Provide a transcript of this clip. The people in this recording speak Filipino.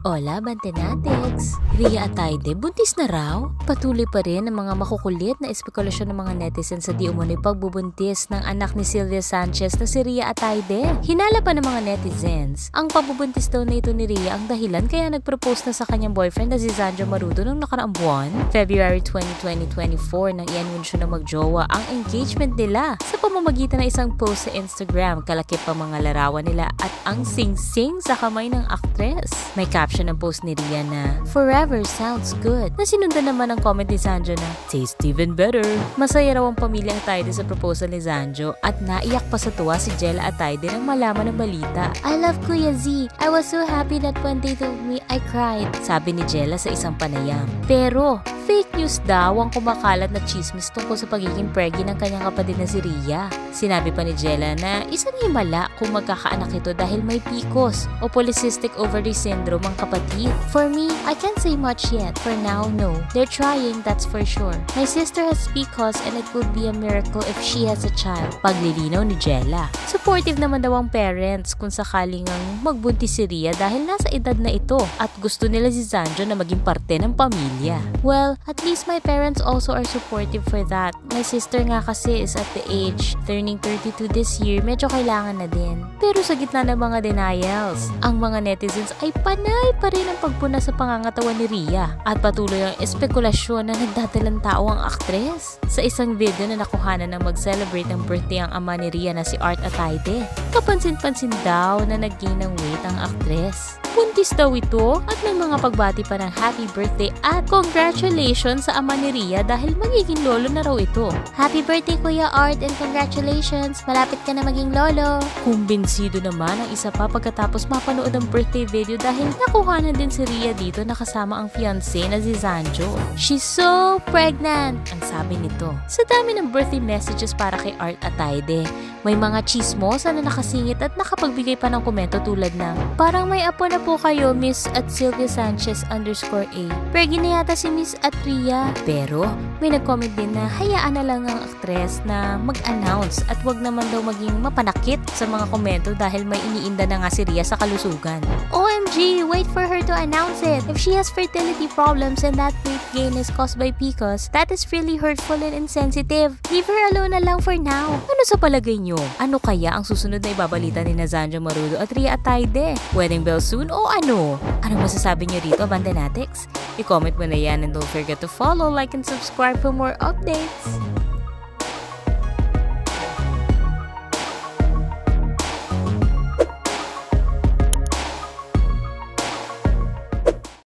Hola, Bantenatics! Ria Ataide, buntis na raw? Patuloy pa rin ang mga makukulit na espekulasyon ng mga netizens sa di umano'y pagbubuntis ng anak ni Sylvia Sanchez na si Ria Ataide. Hinala pa ng mga netizens, ang pagbubuntis daw na ito ni Ria ang dahilan kaya nagpropose na sa kanyang boyfriend na si Zandro Marudo noong nakaraang buwan, February 20, 2024, nang i-anunsyo na magjowa ang engagement nila sa pamamagitan ng isang post sa Instagram. Kalakip pa mga larawan nila at ang sing-sing sa kamay ng aktres. May caption ng post ni Ria na "Forever sounds good", na sinundan naman ang comment ni Zandro na "Taste even better". Masaya raw ang pamilya Ataide sa proposal ni Zandro at naiyak pa sa tuwa si Jella Ataide nang malaman ng balita. "I love Kuya Z. I was so happy that when they told me, I cried", sabi ni Jella sa isang panayam. Pero fake news daw ang kumakalat na chismis tungkol sa pagiging preggy ng kanyang kapatid na si Ria. Sinabi pa ni Jella na isang himala kung magkakaanak ito dahil may PCOS o polycystic ovary syndrome ang kapatid. "For me, I can't say much yet. For now, no. They're trying, that's for sure. My sister has PCOS and it would be a miracle if she has a child", paglilinaw ni Jella. Supportive naman daw ang parents kung sakaling ang magbuntis si Ria dahil nasa edad na ito at gusto nila si Zandro na maging parte ng pamilya. Well, at least my parents also are supportive for that. My sister nga kasi is at the age, turning 32 this year, medyo kailangan na din. Pero sa gitna ng mga denials, ang mga netizens ay panay pa rin ang pagpuna sa pangangatawan ni Ria at patuloy ang espekulasyon na nagdadalang tao ang aktres. Sa isang video na nakuhanan ng mag-celebrate ng birthday ang ama ni Ria na si Art Ataide, kapansin-pansin daw na nag-gain ng weight ang aktres. Buntis daw ito at may mga pagbati pa ng happy birthday at congratulations sa ama ni Ria dahil magiging lolo na raw ito. "Happy birthday Kuya Art and congratulations! Malapit ka na maging lolo!" Kumbinsido naman ang isa pa pagkatapos mapanood ang birthday video dahil nakuha na din si Ria dito na kasama ang fiancé na si Zandro. "She's so pregnant!" ang sabi nito. Sa dami ng birthday messages para kay Art Ataide, may mga chismosa na nakasingit at nakapagbigay pa ng komento tulad ng "Parang may apo na po kayo, Miss at Sylvia Sanchez _A. Preggy na yata si Miss at Ria." Pero may nag-comment din na hayaan na lang ang aktres na mag-announce at wag naman daw maging mapanakit sa mga komento dahil may iniinda na nga si Ria sa kalusugan. "OMG, wait for her to announce it. If she has fertility problems and that weight gain is caused by PCOS, that is really hurtful and insensitive. Leave her alone na lang for now." Ano sa palagay nyo? Ano kaya ang susunod na ibabalita ni Zandro Marudo at Ria Ataide? Wedding bell soon o ano? Anong masasabi nyo dito, Bantenatics? I-comment mo na yan and don't forget to follow, like, and subscribe for more updates.